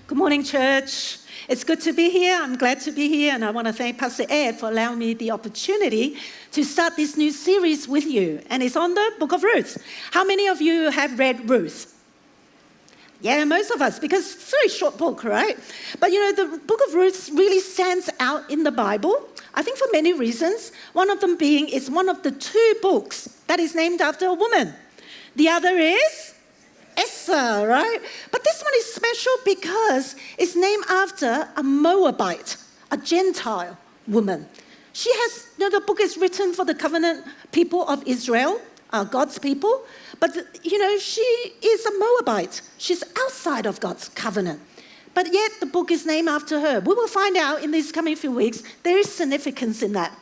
Good morning, church. It's good to be here. I'm glad to be here, and I want to thank Pastor Ed for allowing me the opportunity to start this new series with you, and it's on the book of Ruth. How many of you have read Ruth? Yeah, most of us, because it's a very short book, right? But the book of Ruth really stands out in the Bible, I think for many reasons. One of them being it's one of the two books that is named after a woman. The other is Esther, right? But this one is special because it's named after a Moabite, a Gentile woman. She has, the book is written for the covenant people of Israel, God's people, but she is a Moabite. She's outside of God's covenant. But yet the book is named after her. We will find out in these coming few weeks, there is significance in that.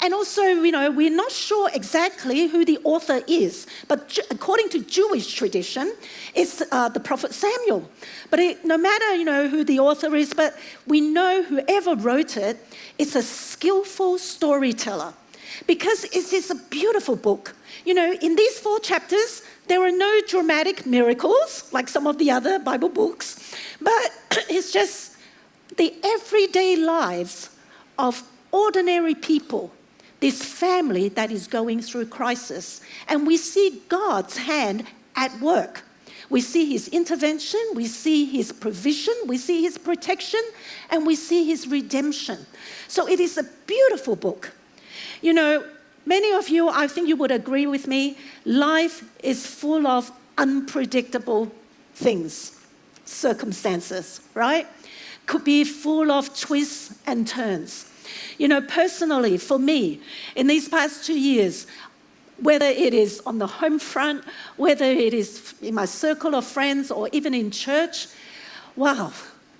And also, we're not sure exactly who the author is. But according to Jewish tradition, it's the prophet Samuel. But no matter, who the author is, but we know whoever wrote it is a skillful storyteller. Because it is a beautiful book. In these 4 chapters, there are no dramatic miracles like some of the other Bible books, but it's just the everyday lives of ordinary people, this family that is going through crisis. And we see God's hand at work. We see his intervention, we see his provision, we see his protection, and we see his redemption. So it is a beautiful book. Many of you, I think you would agree with me, life is full of unpredictable things, circumstances, right? Could be full of twists and turns. Personally, for me, in these past 2 years, whether it is on the home front, whether it is in my circle of friends or even in church, wow,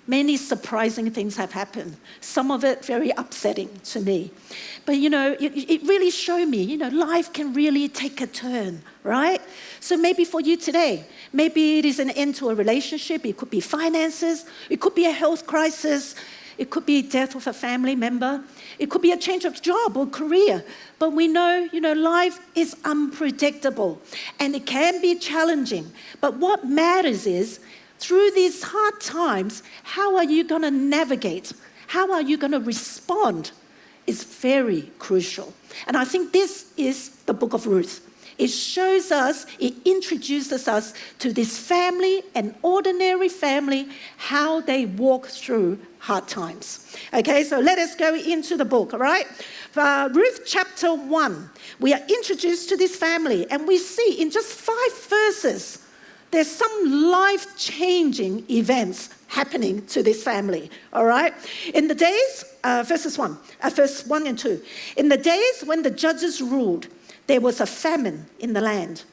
many surprising things have happened. Some of it very upsetting to me. But, it really showed me, life can really take a turn, right? So maybe for you today, maybe it is an end to a relationship. It could be finances. It could be a health crisis. It could be death of a family member. It could be a change of job or career. But we know, life is unpredictable and it can be challenging. But what matters is, through these hard times, how are you going to navigate? How are you going to respond? Is very crucial. And I think this is the book of Ruth. It shows us, it introduces us to this family, an ordinary family, how they walk through hard times. Okay, so let us go into the book, all right? Ruth chapter 1, we are introduced to this family, and we see in just 5 verses, there's some life-changing events happening to this family, all right? In the days, verse 1 and 2. In the days when the judges ruled, there was a famine in the land.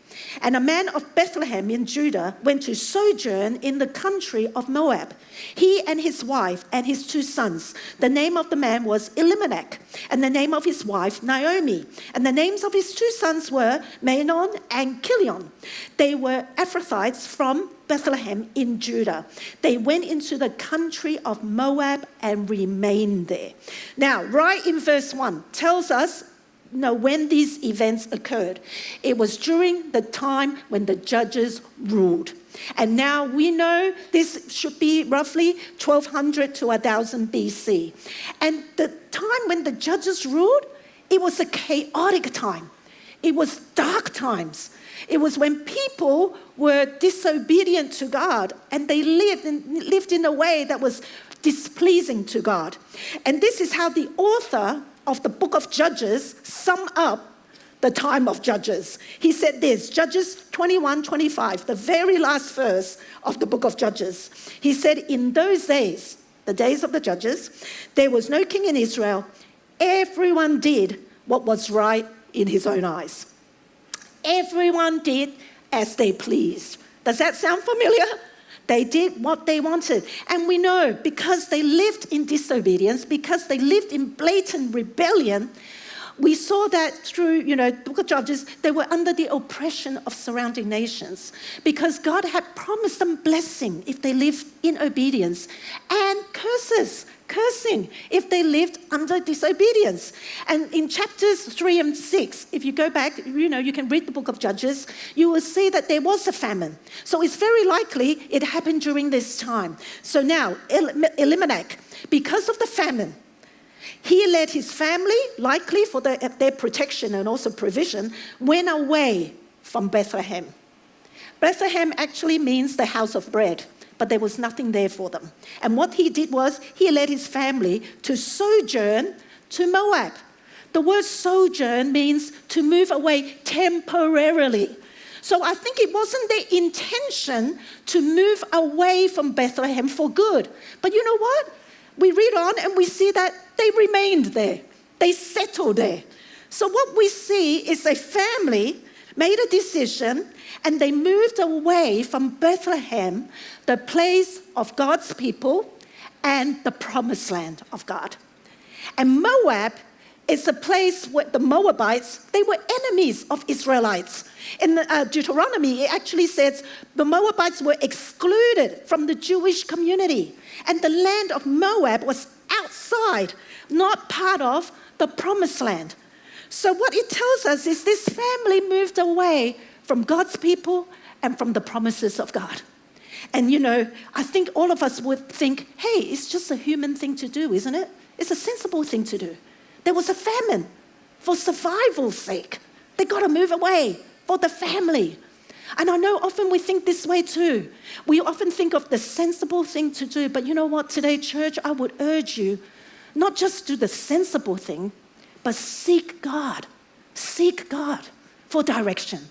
And a man of Bethlehem in Judah went to sojourn in the country of Moab. He and his wife and his 2 sons. The name of the man was Elimelech, and the name of his wife Naomi. And the names of his 2 sons were Mahlon and Chilion. They were Ephrathites from Bethlehem in Judah. They went into the country of Moab and remained there. Now, right in verse 1 tells us when these events occurred. It was during the time when the judges ruled. And now we know this should be roughly 1200 to 1000 BC. And the time when the judges ruled, it was a chaotic time. It was dark times. It was when people were disobedient to God and they lived in a way that was displeasing to God. And this is how the author of the book of Judges sum up the time of Judges. He said this, Judges 21:25, the very last verse of the book of Judges. He said, in those days, the days of the judges, there was no king in Israel. Everyone did what was right in his own eyes. Everyone did as they pleased. Does that sound familiar? They did what they wanted. And we know because they lived in disobedience, because they lived in blatant rebellion, We saw that through, the book of Judges, they were under the oppression of surrounding nations because God had promised them blessing if they lived in obedience and cursing if they lived under disobedience. And in chapters 3 and 6, if you go back, you can read the book of Judges, you will see that there was a famine. So it's very likely it happened during this time. So now, Elimelech, because of the famine, he led his family, likely for their protection and also provision, went away from Bethlehem. Bethlehem actually means the house of bread, but there was nothing there for them. And what he did was he led his family to sojourn to Moab. The word sojourn means to move away temporarily. So I think it wasn't their intention to move away from Bethlehem for good. But you know what? We read on and we see that they remained there. They settled there. So what we see is a family made a decision and they moved away from Bethlehem, the place of God's people and the promised land of God. And Moab is a place where the Moabites, they were enemies of Israelites. In Deuteronomy, it actually says the Moabites were excluded from the Jewish community. And the land of Moab was outside, not part of the promised land. So what it tells us is this family moved away from God's people and from the promises of God. And I think all of us would think, hey, it's just a human thing to do, isn't it? It's a sensible thing to do. There was a famine for survival's sake. They got to move away for the family. And I know often we think this way too. We often think of the sensible thing to do, but you know what, today, church, I would urge you not just do the sensible thing, but seek God. Seek God for direction.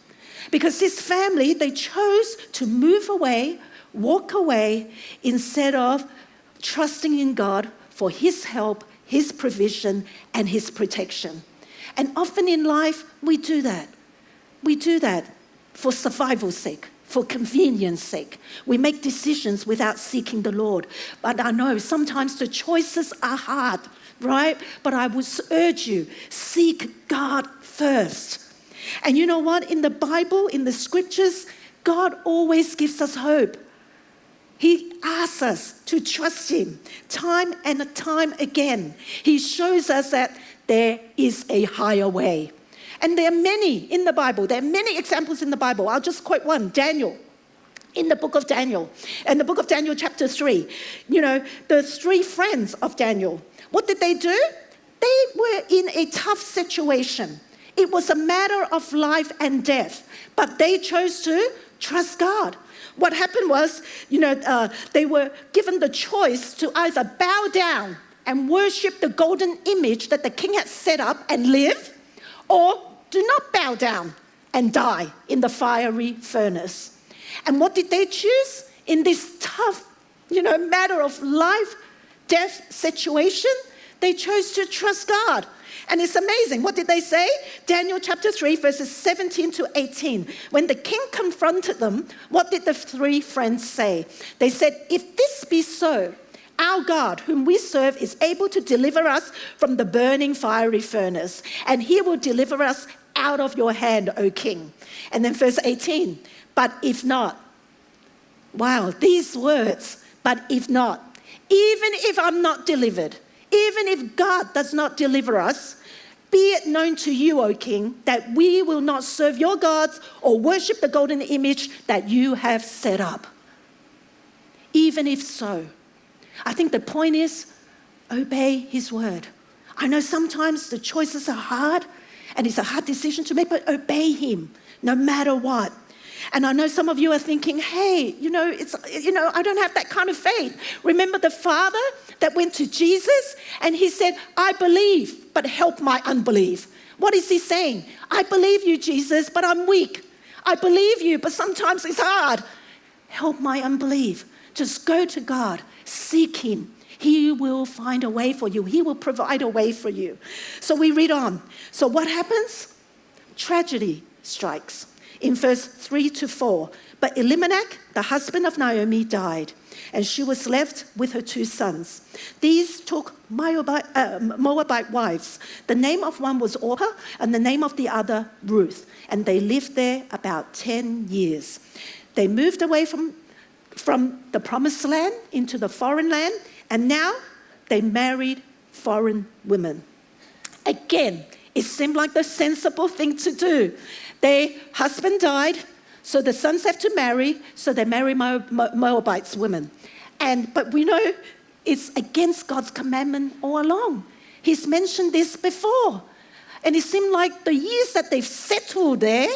Because this family, they chose to move away, walk away, instead of trusting in God for His help, His provision, and His protection. And often in life, we do that. We do that for survival's sake, for convenience sake. We make decisions without seeking the Lord. But I know sometimes the choices are hard, right? But I would urge you, seek God first. And you know what? In the Bible, in the scriptures, God always gives us hope. He asks us to trust Him time and time again. He shows us that there is a higher way. And there are many in the Bible. There are many examples in the Bible. I'll just quote one, Daniel. In the book of Daniel. In the book of Daniel chapter 3, the three friends of Daniel, what did they do? They were in a tough situation. It was a matter of life and death. But they chose to trust God. What happened was, they were given the choice to either bow down and worship the golden image that the king had set up and live, or do not bow down and die in the fiery furnace. And what did they choose? In this tough, matter of life, death situation, they chose to trust God. And it's amazing. What did they say? Daniel chapter 3, verses 17 to 18. When the king confronted them, what did the three friends say? They said, if this be so, our God, whom we serve, is able to deliver us from the burning fiery furnace, and He will deliver us out of your hand, O king. And then verse 18, but if not, wow, these words, but if not, even if I'm not delivered, even if God does not deliver us, be it known to you, O king, that we will not serve your gods or worship the golden image that you have set up. Even if so. I think the point is, obey His word. I know sometimes the choices are hard and it's a hard decision to make, but obey Him no matter what. And I know some of you are thinking, hey, I don't have that kind of faith. Remember the father that went to Jesus and he said, I believe, but help my unbelief. What is he saying? I believe you, Jesus, but I'm weak. I believe you, but sometimes it's hard. Help my unbelief. Just go to God. Seek Him. He will find a way for you. He will provide a way for you. So we read on. So what happens? Tragedy strikes. in verse 3 to 4. But Elimelech, the husband of Naomi, died, and she was left with her 2 sons. These took Moabite wives. The name of one was Orpah, and the name of the other Ruth. And they lived there about 10 years. They moved away from the promised land into the foreign land, and now they married foreign women. Again, it seemed like the sensible thing to do. Their husband died, so the sons have to marry, so they marry Moabites women. But we know it's against God's commandment all along. He's mentioned this before. And it seemed like the years that they've settled there,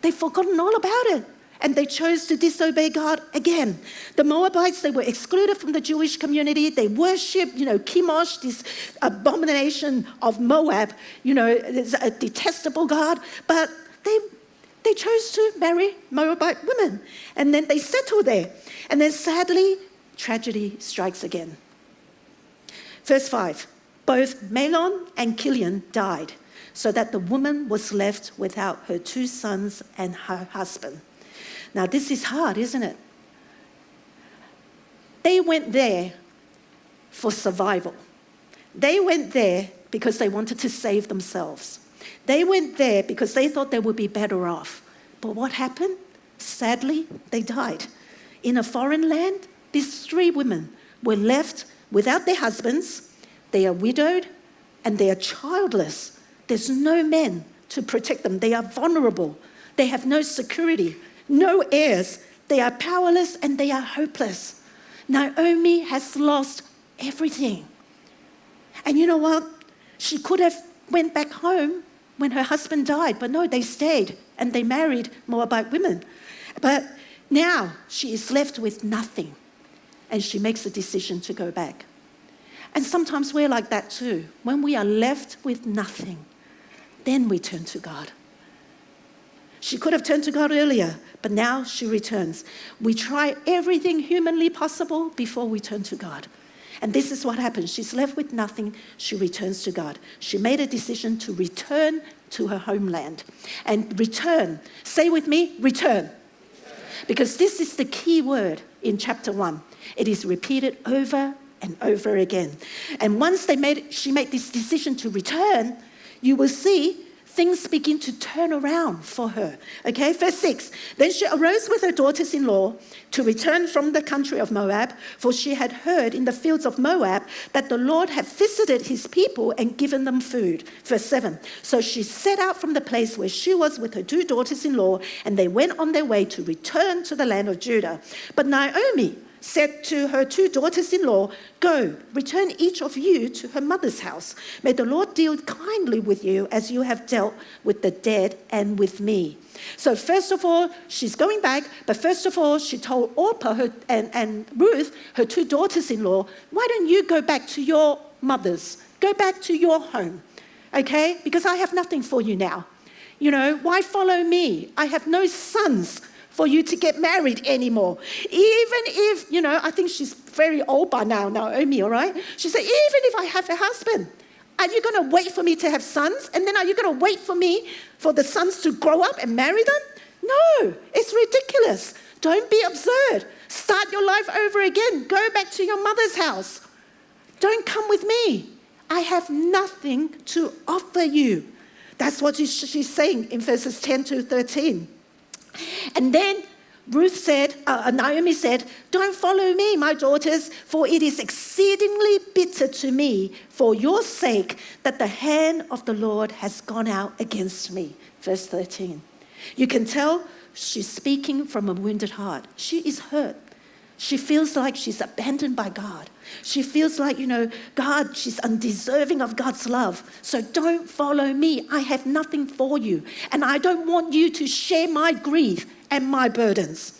they've forgotten all about it. And they chose to disobey God again. The Moabites, they were excluded from the Jewish community. They worshipped, Chemosh, this abomination of Moab. It's a detestable God. But they chose to marry Moabite women. And then they settled there. And then sadly, tragedy strikes again. Verse 5, both Mahlon and Chilion died, so that the woman was left without her 2 sons and her husband. Now, this is hard, isn't it? They went there for survival. They went there because they wanted to save themselves. They went there because they thought they would be better off. But what happened? Sadly, they died. In a foreign land, these 3 women were left without their husbands. They are widowed and they are childless. There's no men to protect them. They are vulnerable. They have no security. No heirs. They are powerless and they are hopeless. Naomi has lost everything. And you know what? She could have went back home when her husband died, but no, they stayed and they married Moabite women. But now she is left with nothing and she makes a decision to go back. And sometimes we're like that too. When we are left with nothing, then we turn to God. She could have turned to God earlier, but now she returns. We try everything humanly possible before we turn to God. And this is what happens. She's left with nothing. She returns to God. She made a decision to return to her homeland. And return. Say with me, return. Because this is the key word in chapter 1. It is repeated over and over again. And once she made this decision to return, you will see things begin to turn around for her. Okay, verse 6. Then she arose with her daughters-in-law to return from the country of Moab, for she had heard in the fields of Moab that the Lord had visited his people and given them food. Verse 7. So she set out from the place where she was with her 2 daughters-in-law, and they went on their way to return to the land of Judah. But Naomi said to her 2 daughters-in-law, go, return each of you to her mother's house. May the Lord deal kindly with you as you have dealt with the dead and with me. So first of all, she's going back, but first of all, she told Orpah and Ruth, her 2 daughters-in-law, why don't you go back to your mothers? Go back to your home, okay? Because I have nothing for you now. Why follow me? I have no sons for you to get married anymore. Even if, I think she's very old by now, Naomi, all right? She said, even if I have a husband, are you going to wait for me to have sons? And then are you going to wait for the sons to grow up and marry them? No, it's ridiculous. Don't be absurd. Start your life over again. Go back to your mother's house. Don't come with me. I have nothing to offer you. That's what she's saying in verses 10 to 13. And then Naomi said, don't follow me, my daughters, for it is exceedingly bitter to me for your sake that the hand of the Lord has gone out against me. Verse 13. You can tell she's speaking from a wounded heart. She is hurt. She feels like she's abandoned by God. She feels like, God, she's undeserving of God's love. So don't follow me. I have nothing for you. And I don't want you to share my grief and my burdens.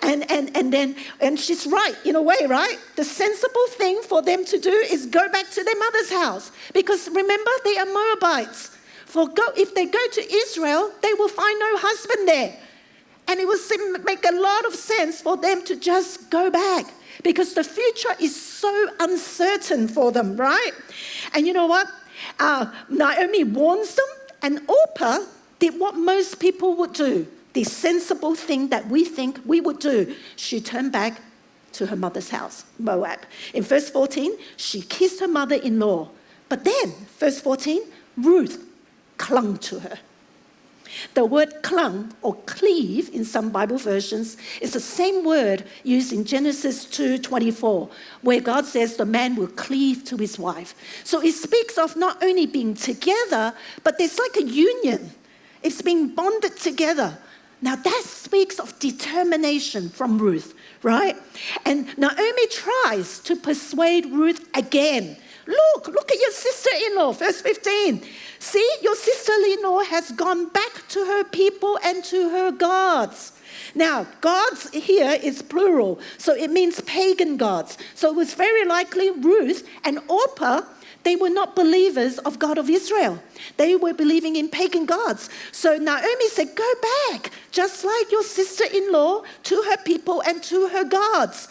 And she's right in a way, right? The sensible thing for them to do is go back to their mother's house. Because remember, they are Moabites. If they go to Israel, they will find no husband there. And it will make a lot of sense for them to just go back because the future is so uncertain for them, right? And you know what? Naomi warns them, and Orpah did what most people would do, the sensible thing that we think we would do. She turned back to her mother's house, Moab. In verse 14, she kissed her mother-in-law. But then, verse 14, Ruth clung to her. The word clung or cleave in some Bible versions is the same word used in Genesis 2:24, where God says the man will cleave to his wife. So it speaks of not only being together, but there's like a union. It's being bonded together. Now that speaks of determination from Ruth, right? And Naomi tries to persuade Ruth again. Look at your sister-in-law, verse 15. See, your sister-in-law has gone back to her people and to her gods. Now, gods here is plural, so it means pagan gods. So it was very likely Ruth and Orpah, they were not believers of God of Israel. They were believing in pagan gods. So Naomi said, go back, just like your sister-in-law, to her people and to her gods.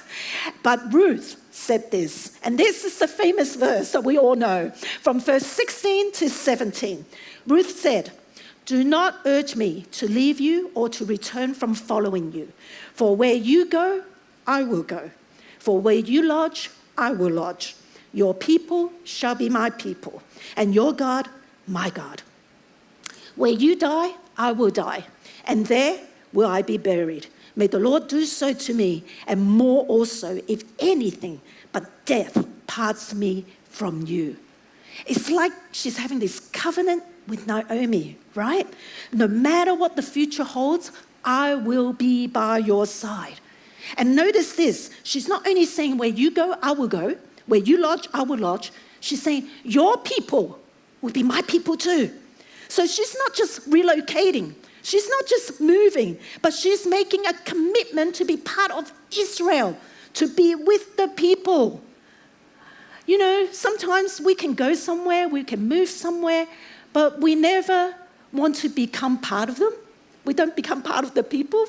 But Ruth said this, and this is the famous verse that we all know, from verse 16 to 17. Ruth said, do not urge me to leave you or to return from following you. For where you go, I will go. For where you lodge, I will lodge. Your people shall be my people, and your God, my God. Where you die, I will die, and there will I be buried. May the Lord do so to me, and more also, if anything but death parts me from you. It's like she's having this covenant with Naomi, right? No matter what the future holds, I will be by your side. And notice this, she's not only saying where you go, I will go. Where you lodge, I will lodge. She's saying your people will be my people too. So she's not just relocating. She's not just moving, but she's making a commitment to be part of Israel, to be with the people. You know, sometimes we can go somewhere, we can move somewhere, but we never want to become part of them. We don't become part of the people.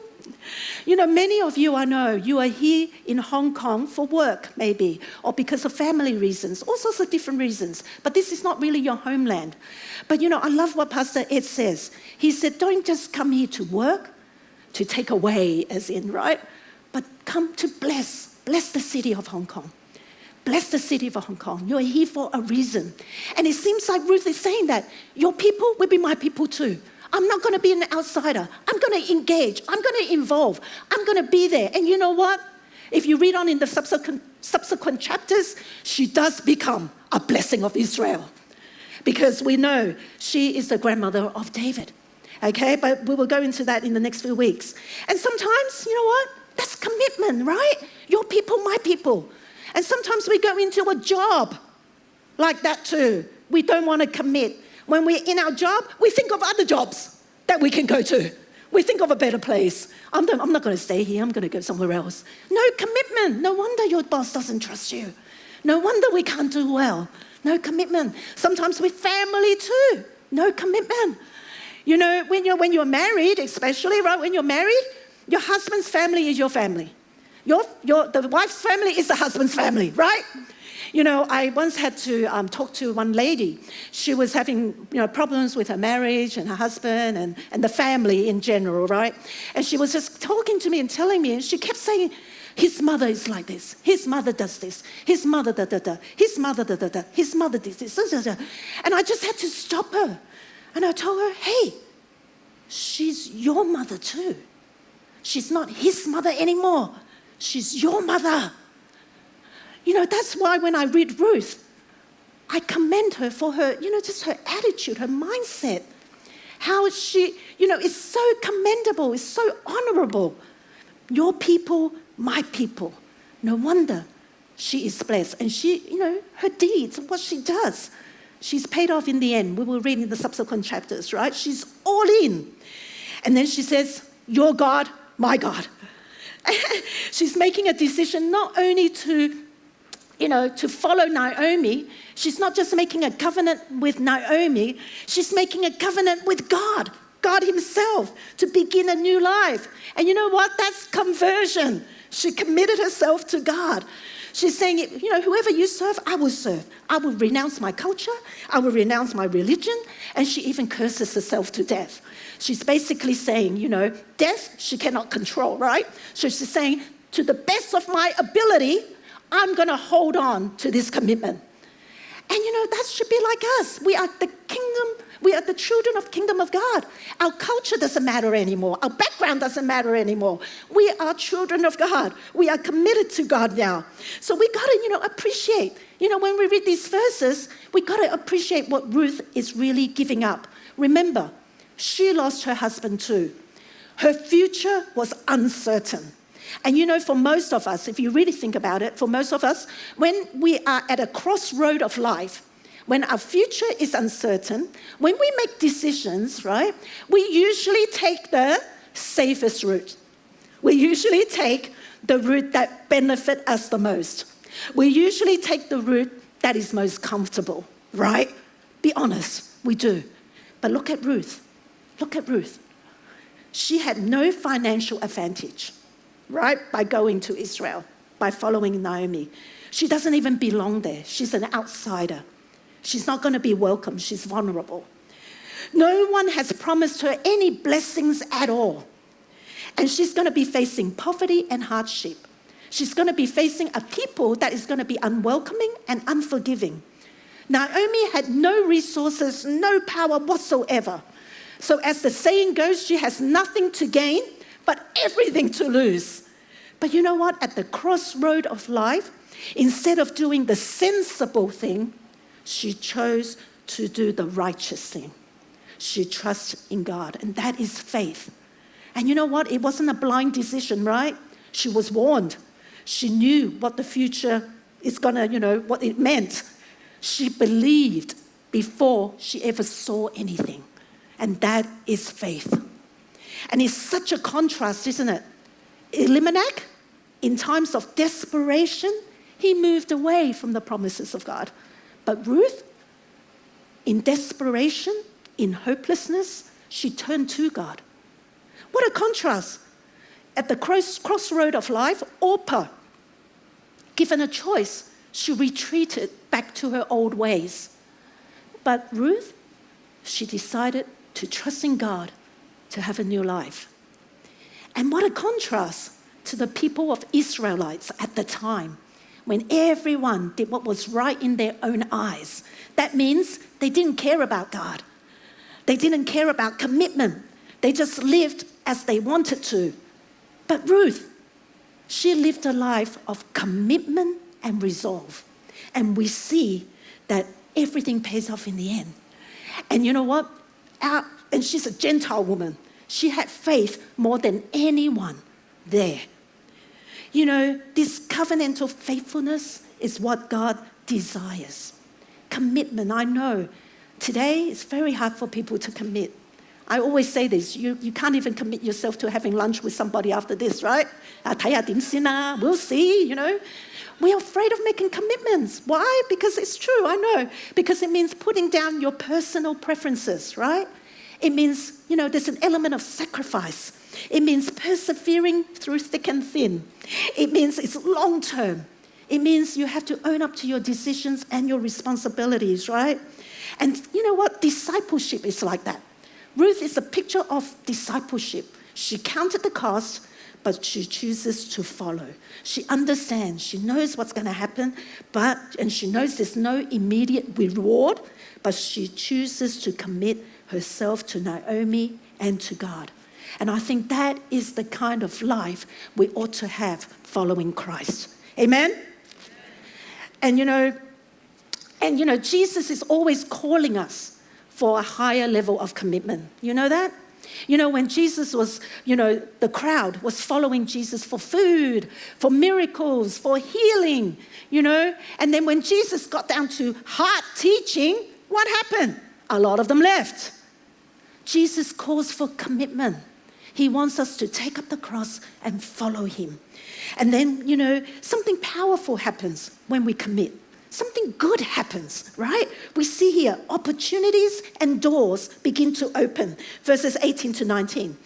You know, many of you, I know, you are here in Hong Kong for work, maybe, or because of family reasons, all sorts of different reasons. But this is not really your homeland. But, you know, I love what Pastor Ed says. He said, don't just come here to work, to take away, as in, right? But come to bless the city of Hong Kong. Bless the city of Hong Kong. You're here for a reason. And it seems like Ruth is saying that your people will be my people too. I'm not going to be an outsider. I'm going to engage. I'm going to involve. I'm going to be there. And you know what? If you read on in the subsequent chapters, she does become a blessing of Israel. Because we know she is the grandmother of David. Okay? But we will go into that in the next few weeks. And sometimes, you know what? That's commitment, right? Your people, my people. And sometimes we go into a job like that too. We don't want to commit. When we're in our job, we think of other jobs that we can go to. We think of a better place. I'm not going to stay here. I'm going to go somewhere else. No commitment. No wonder your boss doesn't trust you. No wonder we can't do well. No commitment. Sometimes with family too. No commitment. You know, when you're married, especially, right? When you're married, your husband's family is your family. The wife's family is the husband's family, right? You know, I once had to talk to one lady. She was having, problems with her marriage and her husband and the family in general, right? And she was just talking to me and telling me, and she kept saying, his mother is like this. His mother does this. His mother da-da-da. His mother da-da-da. His mother does this. Da-da-da. And I just had to stop her. And I told her, hey, she's your mother too. She's not his mother anymore. She's your mother. You know, that's why when I read Ruth, I commend her for her, just her attitude, her mindset. How she, is so commendable, is so honorable. Your people, my people. No wonder she is blessed. And she, her deeds, what she does, she's paid off in the end. We will read in the subsequent chapters, right? She's all in. And then she says, your God, my God. She's making a decision not only to follow Naomi. She's not just making a covenant with Naomi, she's making a covenant with God himself, to begin a new life. And you know what? That's conversion. She committed herself to God. She's saying, whoever you serve, I will serve. I will renounce my culture. I will renounce my religion. And she even curses herself to death. She's basically saying, death she cannot control, right? So she's saying, to the best of my ability, I'm going to hold on to this commitment. And that should be like us. We are the kingdom, we are the children of the kingdom of God. Our culture doesn't matter anymore. Our background doesn't matter anymore. We are children of God. We are committed to God now. So we got to, appreciate. When we read these verses, we got to appreciate what Ruth is really giving up. Remember, she lost her husband too. Her future was uncertain. And for most of us, if you really think about it, for most of us, when we are at a crossroad of life, when our future is uncertain, when we make decisions, right, we usually take the safest route. We usually take the route that benefits us the most. We usually take the route that is most comfortable, right? Be honest, we do. But look at Ruth. Look at Ruth. She had no financial advantage, right, by going to Israel, by following Naomi. She doesn't even belong there. She's an outsider. She's not going to be welcome. She's vulnerable. No one has promised her any blessings at all. And she's going to be facing poverty and hardship. She's going to be facing a people that is going to be unwelcoming and unforgiving. Naomi had no resources, no power whatsoever. So as the saying goes, she has nothing to gain, but everything to lose. But you know what? At the crossroad of life, instead of doing the sensible thing, she chose to do the righteous thing. She trusts in God, and that is faith. And you know what? It wasn't a blind decision, right? She was warned. She knew what the future is gonna, what it meant. She believed before she ever saw anything. And that is faith. And it's such a contrast, isn't it? Elimelech, in times of desperation, he moved away from the promises of God. But Ruth, in desperation, in hopelessness, she turned to God. What a contrast. At the crossroad of life, Orpah, given a choice, she retreated back to her old ways. But Ruth, she decided to trust in God to have a new life. And what a contrast to the people of Israelites at the time, when everyone did what was right in their own eyes. That means they didn't care about God. They didn't care about commitment. They just lived as they wanted to. But Ruth, she lived a life of commitment and resolve. And we see that everything pays off in the end. And you know what? And she's a Gentile woman. She had faith more than anyone there. This covenantal faithfulness is what God desires. Commitment, I know. Today, it's very hard for people to commit. I always say this, you can't even commit yourself to having lunch with somebody after this, right? We'll see, We are afraid of making commitments. Why? Because it's true, I know. Because it means putting down your personal preferences, right? It means, there's an element of sacrifice. It means persevering through thick and thin. It means it's long term. It means you have to own up to your decisions and your responsibilities, right? And you know what? Discipleship is like that. Ruth is a picture of discipleship. She counted the cost, but she chooses to follow. She understands, she knows what's going to happen, and she knows there's no immediate reward, but she chooses to commit herself to Naomi and to God. And I think that is the kind of life we ought to have following Christ. Amen? And Jesus is always calling us for a higher level of commitment. You know that? When Jesus was, the crowd was following Jesus for food, for miracles, for healing, And then when Jesus got down to hard teaching, what happened? A lot of them left. Jesus calls for commitment. He wants us to take up the cross and follow him. And then, something powerful happens when we commit. Something good happens, right? We see here opportunities and doors begin to open. Verses 18 to 19.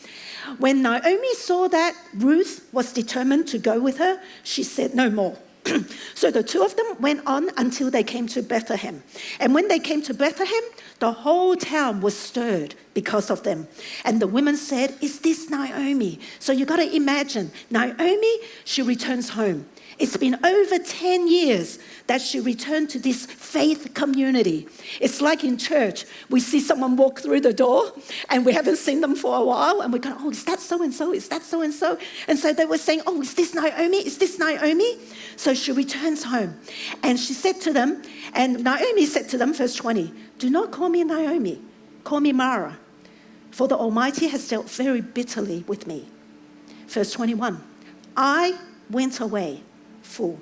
When Naomi saw that Ruth was determined to go with her, she said no more. So the two of them went on until they came to Bethlehem. And when they came to Bethlehem, the whole town was stirred because of them. And the women said, is this Naomi? So you got to imagine, Naomi, she returns home. It's been over 10 years that she returned to this faith community. It's like in church, we see someone walk through the door and we haven't seen them for a while and we go, oh, is that so-and-so? Is that so-and-so? And so they were saying, oh, is this Naomi? Is this Naomi? So she returns home and she said to them, and Naomi said to them, verse 20, do not call me Naomi, call me Mara, for the Almighty has dealt very bitterly with me. Verse 21, I went away full,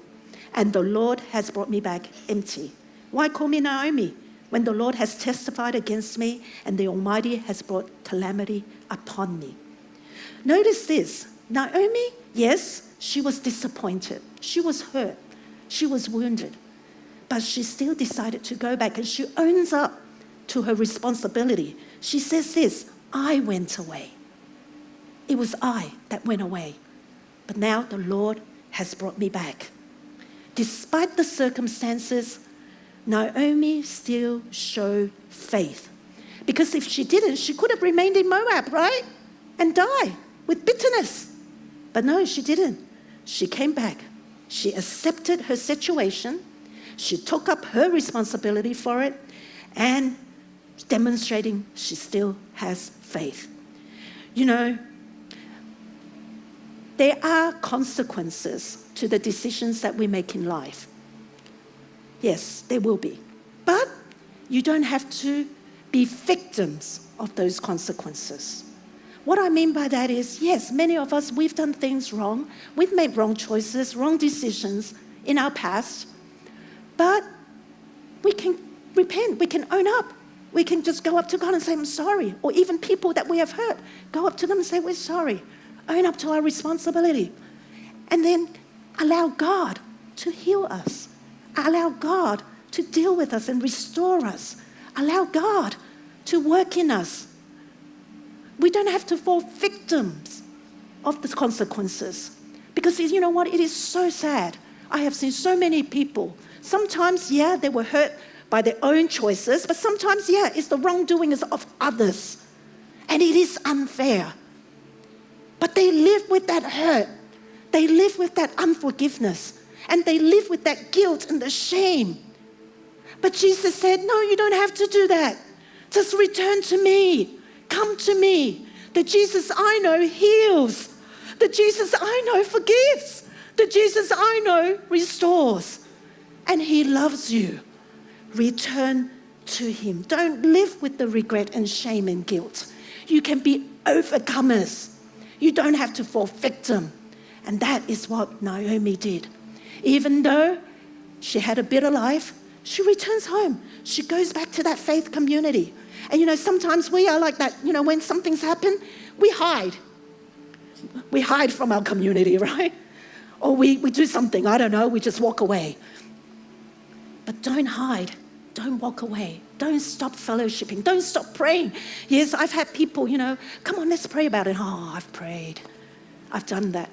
and the Lord has brought me back empty. Why call me Naomi when the Lord has testified against me and the Almighty has brought calamity upon me? Notice this. Naomi, yes, she was disappointed. She was hurt. She was wounded. But she still decided to go back, and she owns up to her responsibility. She says this, I went away. It was I that went away. But now the Lord has brought me back. Despite the circumstances, Naomi still showed faith. Because if she didn't, she could have remained in Moab, right? And die with bitterness. But no, she didn't. She came back. She accepted her situation. She took up her responsibility for it and demonstrating she still has faith. You know, there are consequences to the decisions that we make in life. Yes, there will be. But you don't have to be victims of those consequences. What I mean by that is, yes, many of us, we've done things wrong. We've made wrong choices, wrong decisions in our past. But we can repent. We can own up. We can just go up to God and say, I'm sorry. Or even people that we have hurt, go up to them and say, we're sorry. Own up to our responsibility. And then allow God to heal us. Allow God to deal with us and restore us. Allow God to work in us. We don't have to fall victims of the consequences. Because you know what? It is so sad. I have seen so many people. Sometimes, yeah, they were hurt by their own choices. But sometimes, yeah, it's the wrongdoings of others. And it is unfair. But they live with that hurt. They live with that unforgiveness. And they live with that guilt and the shame. But Jesus said, no, you don't have to do that. Just return to me. Come to me. The Jesus I know heals. The Jesus I know forgives. The Jesus I know restores. And he loves you. Return to him. Don't live with the regret and shame and guilt. You can be overcomers. You don't have to fall victim. And that is what Naomi did. Even though she had a bitter life, she returns home. She goes back to that faith community. And you know, sometimes we are like that. You know, when something's happened, we hide. We hide from our community, right? Or we do something, I don't know, we just walk away. But don't hide. Don't walk away. Don't stop fellowshipping. Don't stop praying. Yes, I've had people, you know, come on, let's pray about it. Oh, I've prayed. I've done that.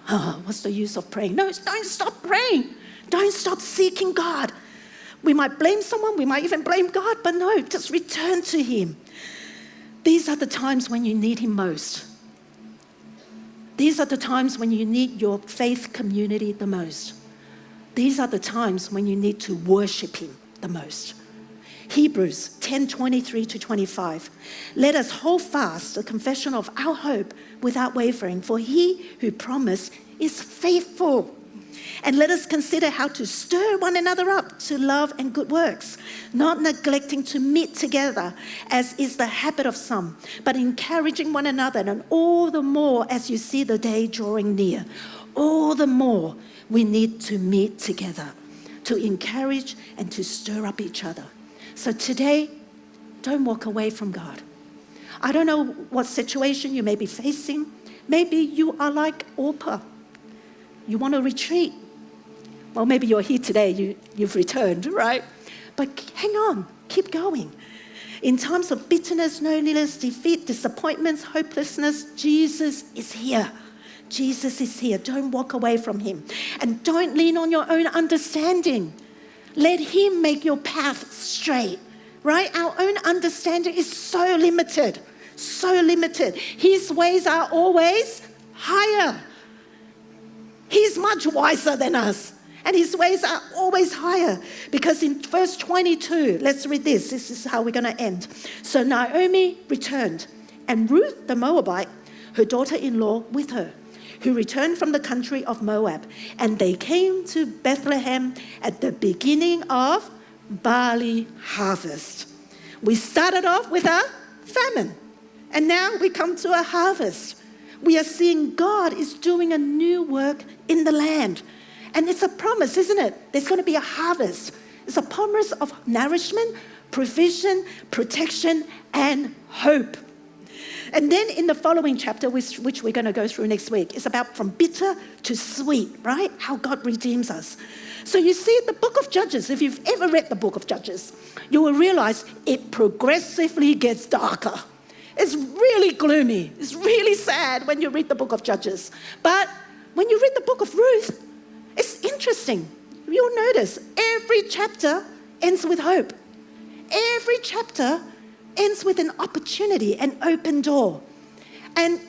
Oh, what's the use of praying? No, don't stop praying. Don't stop seeking God. We might blame someone. We might even blame God. But no, just return to him. These are the times when you need him most. These are the times when you need your faith community the most. These are the times when you need to worship him the most. Hebrews 10:23-25. Let us hold fast the confession of our hope without wavering, for he who promised is faithful. And let us consider how to stir one another up to love and good works, not neglecting to meet together, as is the habit of some, but encouraging one another, and all the more as you see the day drawing near. All the more we need to meet together, to encourage and to stir up each other. So today, don't walk away from God. I don't know what situation you may be facing. Maybe you are like Orpah. You want to retreat. Well, maybe you're here today, you've returned, right? But hang on, keep going. In times of bitterness, loneliness, defeat, disappointments, hopelessness, Jesus is here. Jesus is here. Don't walk away from him. And don't lean on your own understanding. Let him make your path straight. right? Our own understanding is so limited, so limited. His ways are always higher. He's much wiser than us, and his ways are always higher. Because in verse 22, let's read this. This is how we're going to end. So Naomi returned, and Ruth the Moabite, her daughter-in-law, with her, who returned from the country of Moab. And they came to Bethlehem at the beginning of barley harvest. We started off with a famine, and now we come to a harvest. We are seeing God is doing a new work in the land. And it's a promise, isn't it? There's going to be a harvest. It's a promise of nourishment, provision, protection, and hope. And then in the following chapter, which we're going to go through next week, it's about from bitter to sweet, right? How God redeems us. So you see, the book of Judges, if you've ever read the book of Judges, you will realize it progressively gets darker. It's really gloomy. It's really sad when you read the book of Judges. But when you read the book of Ruth, it's interesting. You'll notice every chapter ends with hope. Every chapter ends with an opportunity, an open door. And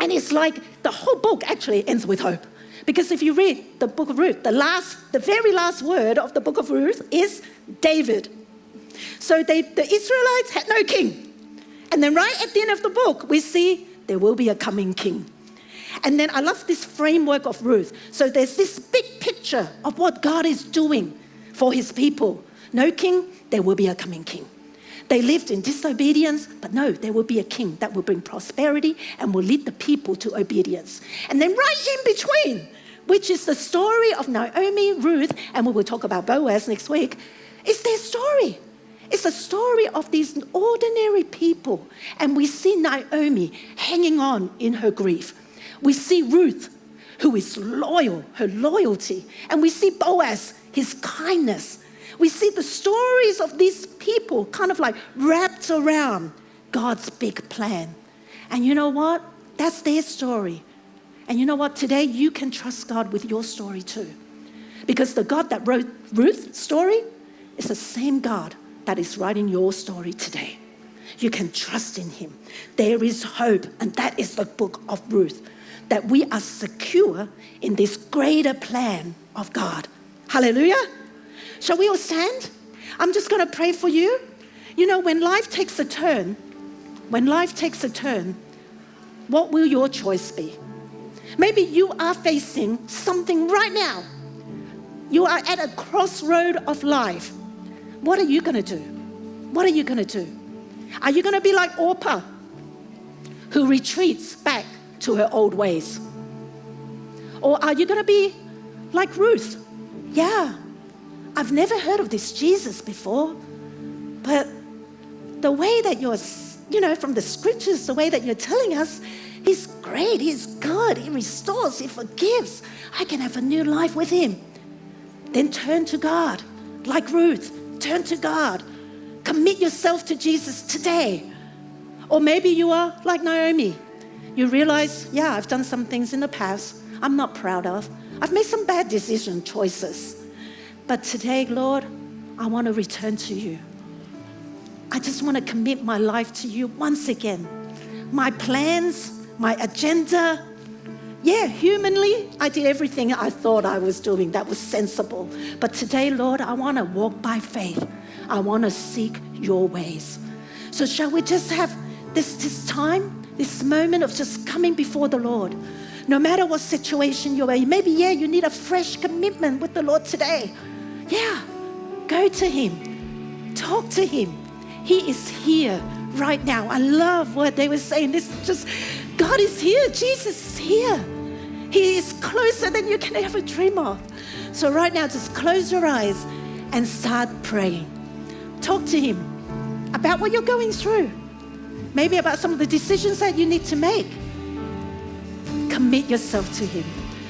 it's like the whole book actually ends with hope. Because if you read the book of Ruth, the very last word of the book of Ruth is David. So the Israelites had no king. And then right at the end of the book, we see there will be a coming king. And then I love this framework of Ruth. So there's this big picture of what God is doing for his people. No king, there will be a coming king. They lived in disobedience, but no, there will be a king that will bring prosperity and will lead the people to obedience. And then right in between, which is the story of Naomi, Ruth, and we will talk about Boaz next week, is their story. It's a story of these ordinary people. And we see Naomi hanging on in her grief. We see Ruth, who is loyal, her loyalty. And we see Boaz, his kindness. We see the stories of these people kind of like wrapped around God's big plan. And you know what? That's their story. And you know what? Today you can trust God with your story too. Because the God that wrote Ruth's story is the same God that is writing your story today. You can trust in him. There is hope, and that is the book of Ruth, that we are secure in this greater plan of God. Hallelujah. Shall we all stand? I'm just going to pray for you. You know, when life takes a turn, what will your choice be? Maybe you are facing something right now. You are at a crossroad of life. What are you going to do? What are you going to do? Are you going to be like Orpah, who retreats back to her old ways? Or are you going to be like Ruth? Yeah, I've never heard of this Jesus before, but the way that you're, from the scriptures, the way that you're telling us, he's great, he's good, he restores, he forgives. I can have a new life with him. Then turn to God, like Ruth. Turn to God. Commit yourself to Jesus today. Or maybe you are like Naomi. You realize, yeah, I've done some things in the past I'm not proud of. I've made some bad choices. But today, Lord, I want to return to you. I just want to commit my life to you once again. My plans, my agenda. Yeah, humanly, I did everything I thought I was doing that was sensible. But today, Lord, I want to walk by faith. I want to seek your ways. So shall we just have this time, this moment of just coming before the Lord? No matter what situation you're in, maybe, you need a fresh commitment with the Lord today. Yeah, go to him. Talk to him. He is here right now. I love what they were saying. God is here. Jesus is here. He is closer than you can ever dream of. So right now, just close your eyes and start praying. Talk to him about what you're going through. Maybe about some of the decisions that you need to make. Commit yourself to him.